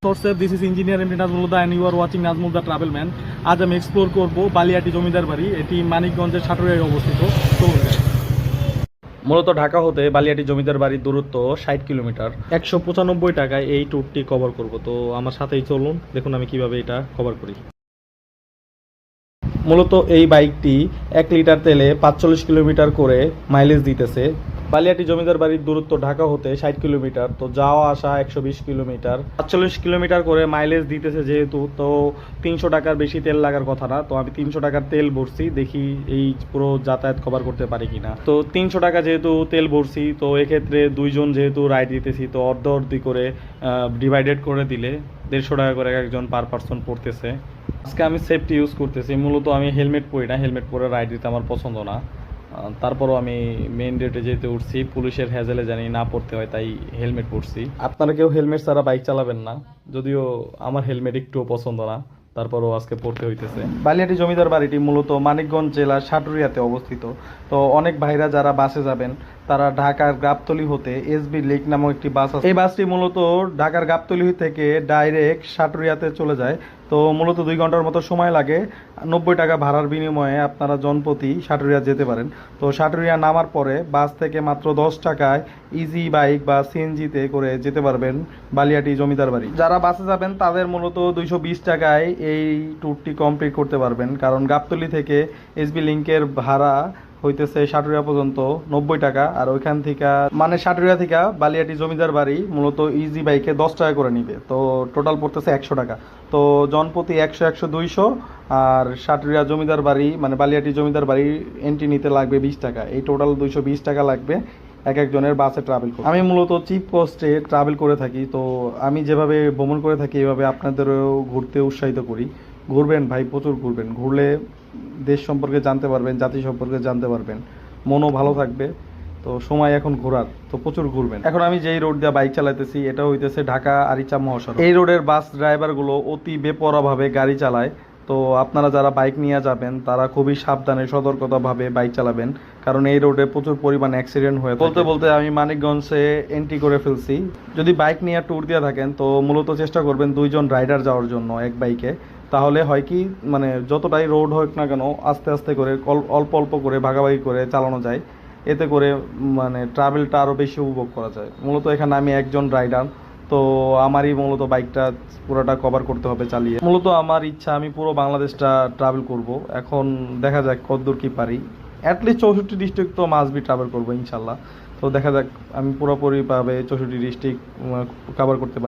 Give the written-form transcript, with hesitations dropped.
This is engineer MD Nazmul Huda and you are watching Nazmul the travel man. আজ আমি explore করব বালিয়াটি জমিদার বাড়ি। এটি মানিকগঞ্জের সাটুরিয়ায় অবস্থিত। মূলত ঢাকা হতে বালিয়াটি জমিদার বাড়ির দূরত্ব 60 কিলোমিটার। 195 টাকায় এই ট্যুরটি কভার করব। তো আমার সাথেই চলুন, দেখুন আমি কিভাবে এটা কভার করি। মূলত এই বাইকটি 1 লিটার তেলে 45 কিলোমিটার করে মাইলেজ দিতেছে। বালিয়াটি জমিদার বাড়ির দূরত্ব ঢাকা হতে 60 কিলোমিটার, তো যাওয়া আসা 120 কিলোমিটার, 45 কিলোমিটার করে মাইলেজ দিতেছে যেহেতু, তো 300 টাকার বেশি তেল লাগার কথা না। তো আমি 300 টাকার তেল ভরছি, দেখি এই পুরো যাতায়াত কভার করতে পারি কিনা। তো 300 টাকা যেহেতু তেল ভরছি, তো এক্ষেত্রে দুইজন যেহেতু রাইড দিতেছি, তো অর্ধি করে ডিভাইডেড করে দিলে 150 টাকা করে একজন পার পার্সন পড়তেছে। আজকে আমি সেফটি ইউজ করতেছি। মূলত আমি হেলমেট পরি না, হেলমেট পরে রাইড দিতে আমার পছন্দ না। তারপরও আমি মেইন রোডে যেতে উঠছি, পুলিশের হ্যাজেলে জানি না পড়তে হয়, তাই হেলমেট পরছি। আপনারা কেউ হেলমেট ছাড়া বাইক চালাবেন না, যদিও আমার হেলমেট একটুও পছন্দ না, তারপরও আজকে পড়তে হইতেছে। বালিয়াটি জমিদার বাড়িটি মূলত মানিকগঞ্জ জেলার সাটুরিয়াতে অবস্থিত। তো অনেক ভাইরা যারা বাসে যাবেন তারা ঢাকার গাবতলী হতে এসবি লেক নামক একটি বাস আছে। এই বাসটি মূলত ঢাকার গাবতলী থেকে ডাইরেক্ট সাটুরিয়াতে চলে যায়। তো মূলত 2 ঘন্টার মতো সময় লাগে। 90 টাকা ভাড়ার বিনিময়ে আপনারা জনপ্রতি সাটুরিয়া যেতে পারেন। তো সাটুরিয়া নামার পরে বাস থেকে মাত্র 10 টাকায় ইজি বাইক বা সিএনজিতে করে যেতে পারবেন বালিয়াটি জমিদার বাড়ি। যারা বাসে যাবেন তাদের মূলত 220 টাকায় এই ট্যুরটি কমপ্লিট করতে পারবেন, কারণ গাবতলী থেকে এসবি লিঙ্কের ভাড়া হইতেছে সাটুরিয়া পর্যন্ত 90 টাকা, আর ওইখান থেকে মানে সাটুরিয়া থেকে বালিয়াটি জমিদার বাড়ি মূলত ইজি বাইকে 10 টাকা করে নিবে। তো টোটাল পড়তেছে 100 টাকা। তো জনপ্রতি 100, 100, 200, আর সাটুরিয়া জমিদার বাড়ি মানে বালিয়াটি জমিদার বাড়ি এন্ট্রি নিতে লাগবে 20 টাকা। এই টোটাল 220 টাকা লাগবে একজনের বাসে ট্রাভেল করে। আমি মূলত চিপ কস্টে ট্রাভেল করে থাকি। তো আমি যেভাবে ভ্রমণ করে থাকি এভাবে আপনাদেরও ঘুরতে উৎসাহিত করি। ঘুরবেন ভাই, প্রচুর ঘুরবেন। ঘুরলে দেশ সম্পর্কে জানতে পারবেন, জাতি সম্পর্কে জানতে পারবেন, মনও ভালো থাকবে। তো সময় এখন ঘোরার, তো প্রচুর ঘুরবেন। এখন আমি যেই রোড দিয়ে বাইক চালাইতেছি এটা হইতেছে ঢাকা আরিচা মহাসড়ক। এই রোডের বাস ড্রাইভারগুলো অতি বেপরোয়াভাবে গাড়ি চালায়। তো আপনারা যারা বাইক নিয়ে যাবেন তারা খুবই সাবধানে সতর্কতাভাবে বাইক চালাবেন, কারণ এই রোডে প্রচুর পরিমাণ অ্যাক্সিডেন্ট হয়ে থাকে। বলতে বলতে আমি মানিকগঞ্জে এন্ট্রি করে ফেলছি। যদি বাইক নিয়ে ট্যুর দিয়ে থাকেন তো মূলত চেষ্টা করবেন 2 জন রাইডার যাওয়ার জন্য এক বাইকে। তাহলে হয় কি, মানে যতটাই রোড হোক না কেন আস্তে আস্তে করে অল্প অল্প করে ভাগাভাগি করে চালানো যায়। এতে করে মানে ট্রাভেলটা আরও বেশি উপভোগ করা যায়। মূলত এখানে আমি একজন রাইডার, তো আমারই মূলত বাইকটা পুরোটা কভার করতে হবে চালিয়ে। মূলত আমার ইচ্ছা আমি পুরো বাংলাদেশটা ট্রাভেল করব। এখন দেখা যাক কতদূর কি পারি। অ্যাটলিস্ট 64 ডিস্ট্রিক্ট তো মাস্ট বি ট্রাভেল করবো ইনশাল্লাহ। তো দেখা যাক আমি পুরোপুরিভাবে 64 ডিস্ট্রিক্ট কভার করতে পারি।